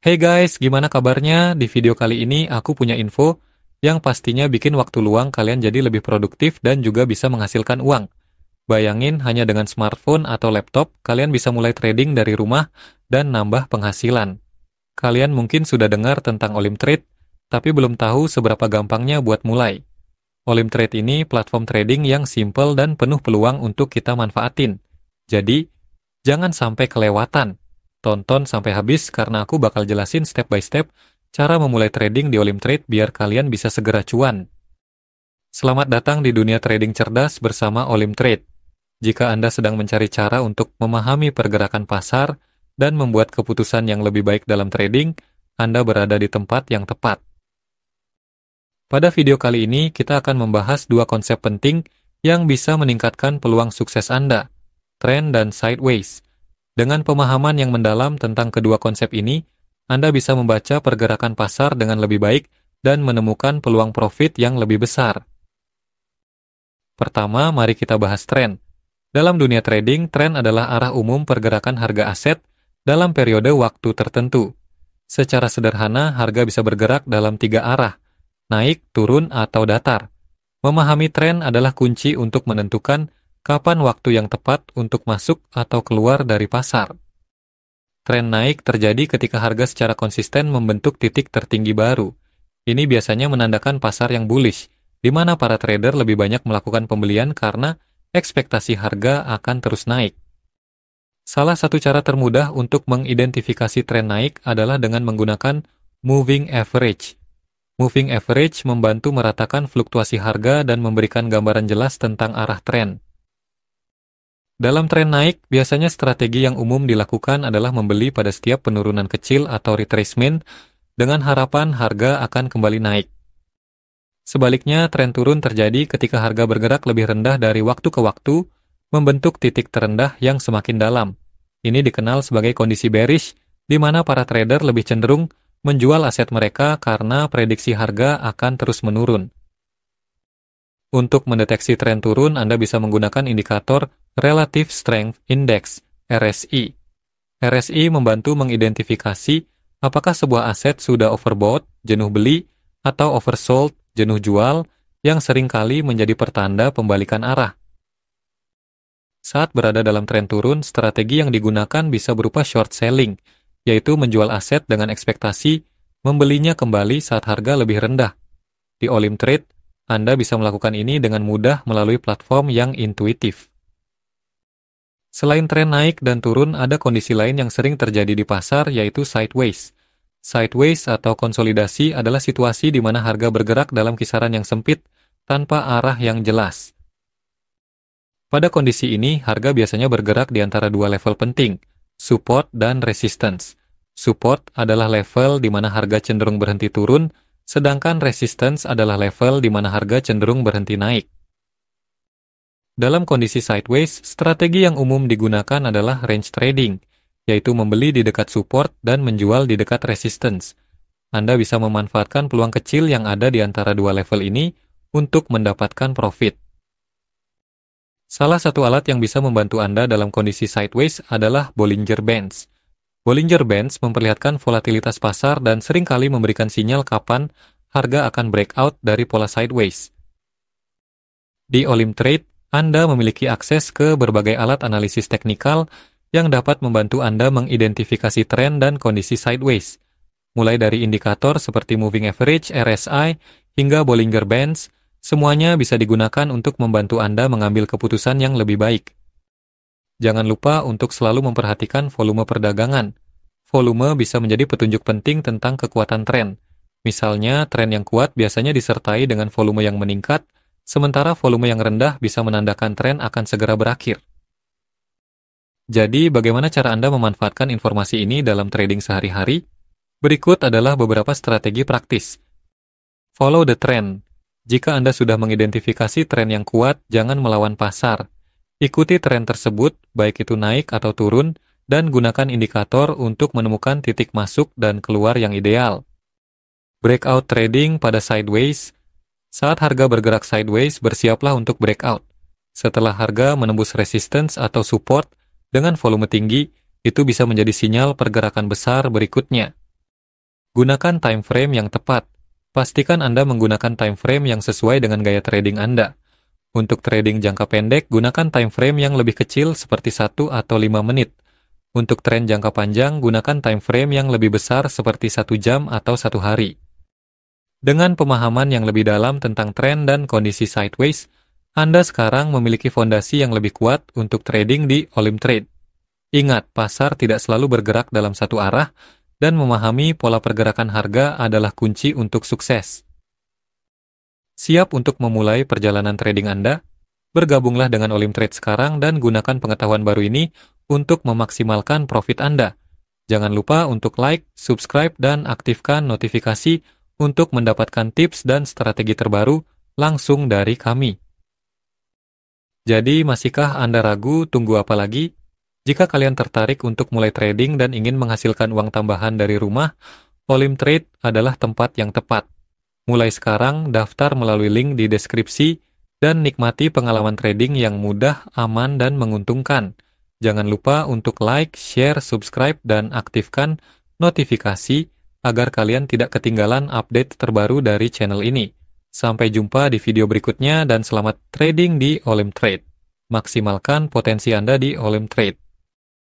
Hey guys, gimana kabarnya? Di video kali ini aku punya info yang pastinya bikin waktu luang kalian jadi lebih produktif dan juga bisa menghasilkan uang. Bayangin hanya dengan smartphone atau laptop, kalian bisa mulai trading dari rumah dan nambah penghasilan. Kalian mungkin sudah dengar tentang Olimtrade, tapi belum tahu seberapa gampangnya buat mulai. Olimtrade ini platform trading yang simple dan penuh peluang untuk kita manfaatin. Jadi, jangan sampai kelewatan. Tonton sampai habis karena aku bakal jelasin step by step cara memulai trading di Olimtrade biar kalian bisa segera cuan. Selamat datang di dunia trading cerdas bersama Olimtrade. Jika Anda sedang mencari cara untuk memahami pergerakan pasar dan membuat keputusan yang lebih baik dalam trading, Anda berada di tempat yang tepat. Pada video kali ini, kita akan membahas dua konsep penting yang bisa meningkatkan peluang sukses Anda, trend dan sideways. Dengan pemahaman yang mendalam tentang kedua konsep ini, Anda bisa membaca pergerakan pasar dengan lebih baik dan menemukan peluang profit yang lebih besar. Pertama, mari kita bahas tren. Dalam dunia trading, tren adalah arah umum pergerakan harga aset dalam periode waktu tertentu. Secara sederhana, harga bisa bergerak dalam tiga arah, naik, turun, atau datar. Memahami tren adalah kunci untuk menentukan kapan waktu yang tepat untuk masuk atau keluar dari pasar. Tren naik terjadi ketika harga secara konsisten membentuk titik tertinggi baru. Ini biasanya menandakan pasar yang bullish, di mana para trader lebih banyak melakukan pembelian karena ekspektasi harga akan terus naik. Salah satu cara termudah untuk mengidentifikasi tren naik adalah dengan menggunakan moving average. Moving average membantu meratakan fluktuasi harga dan memberikan gambaran jelas tentang arah tren. Dalam tren naik, biasanya strategi yang umum dilakukan adalah membeli pada setiap penurunan kecil atau retracement dengan harapan harga akan kembali naik. Sebaliknya, tren turun terjadi ketika harga bergerak lebih rendah dari waktu ke waktu, membentuk titik terendah yang semakin dalam. Ini dikenal sebagai kondisi bearish, di mana para trader lebih cenderung menjual aset mereka karena prediksi harga akan terus menurun. Untuk mendeteksi tren turun, Anda bisa menggunakan indikator Relative Strength Index, RSI. RSI membantu mengidentifikasi apakah sebuah aset sudah overbought, jenuh beli, atau oversold, jenuh jual, yang seringkali menjadi pertanda pembalikan arah. Saat berada dalam tren turun, strategi yang digunakan bisa berupa short selling, yaitu menjual aset dengan ekspektasi membelinya kembali saat harga lebih rendah. Di Olimtrade, Anda bisa melakukan ini dengan mudah melalui platform yang intuitif. Selain tren naik dan turun, ada kondisi lain yang sering terjadi di pasar, yaitu sideways. Sideways atau konsolidasi adalah situasi di mana harga bergerak dalam kisaran yang sempit tanpa arah yang jelas. Pada kondisi ini, harga biasanya bergerak di antara dua level penting, support dan resistance. Support adalah level di mana harga cenderung berhenti turun, sedangkan resistance adalah level di mana harga cenderung berhenti naik. Dalam kondisi sideways, strategi yang umum digunakan adalah range trading, yaitu membeli di dekat support dan menjual di dekat resistance. Anda bisa memanfaatkan peluang kecil yang ada di antara dua level ini untuk mendapatkan profit. Salah satu alat yang bisa membantu Anda dalam kondisi sideways adalah Bollinger Bands. Bollinger Bands memperlihatkan volatilitas pasar dan seringkali memberikan sinyal kapan harga akan breakout dari pola sideways. Di Olimtrade, Anda memiliki akses ke berbagai alat analisis teknikal yang dapat membantu Anda mengidentifikasi tren dan kondisi sideways. Mulai dari indikator seperti moving average, RSI, hingga Bollinger Bands, semuanya bisa digunakan untuk membantu Anda mengambil keputusan yang lebih baik. Jangan lupa untuk selalu memperhatikan volume perdagangan. Volume bisa menjadi petunjuk penting tentang kekuatan tren. Misalnya, tren yang kuat biasanya disertai dengan volume yang meningkat, sementara volume yang rendah bisa menandakan tren akan segera berakhir. Jadi, bagaimana cara Anda memanfaatkan informasi ini dalam trading sehari-hari? Berikut adalah beberapa strategi praktis. Follow the trend. Jika Anda sudah mengidentifikasi tren yang kuat, jangan melawan pasar. Ikuti tren tersebut, baik itu naik atau turun, dan gunakan indikator untuk menemukan titik masuk dan keluar yang ideal. Breakout trading pada sideways. Saat harga bergerak sideways, bersiaplah untuk breakout. Setelah harga menembus resistance atau support dengan volume tinggi, itu bisa menjadi sinyal pergerakan besar berikutnya. Gunakan time frame yang tepat. Pastikan Anda menggunakan time frame yang sesuai dengan gaya trading Anda. Untuk trading jangka pendek, gunakan time frame yang lebih kecil seperti 1 atau 5 menit. Untuk tren jangka panjang, gunakan time frame yang lebih besar seperti 1 jam atau 1 hari. Dengan pemahaman yang lebih dalam tentang tren dan kondisi sideways, Anda sekarang memiliki fondasi yang lebih kuat untuk trading di Olim Trade. Ingat, pasar tidak selalu bergerak dalam satu arah, dan memahami pola pergerakan harga adalah kunci untuk sukses. Siap untuk memulai perjalanan trading Anda? Bergabunglah dengan Olim Trade sekarang dan gunakan pengetahuan baru ini untuk memaksimalkan profit Anda. Jangan lupa untuk like, subscribe, dan aktifkan notifikasi untuk mendapatkan tips dan strategi terbaru langsung dari kami. Jadi, masihkah Anda ragu? Tunggu apa lagi? Jika kalian tertarik untuk mulai trading dan ingin menghasilkan uang tambahan dari rumah, Olim Trade adalah tempat yang tepat. Mulai sekarang, daftar melalui link di deskripsi dan nikmati pengalaman trading yang mudah, aman, dan menguntungkan. Jangan lupa untuk like, share, subscribe, dan aktifkan notifikasi agar kalian tidak ketinggalan update terbaru dari channel ini. Sampai jumpa di video berikutnya dan selamat trading di Olim Trade. Maksimalkan potensi Anda di Olim Trade.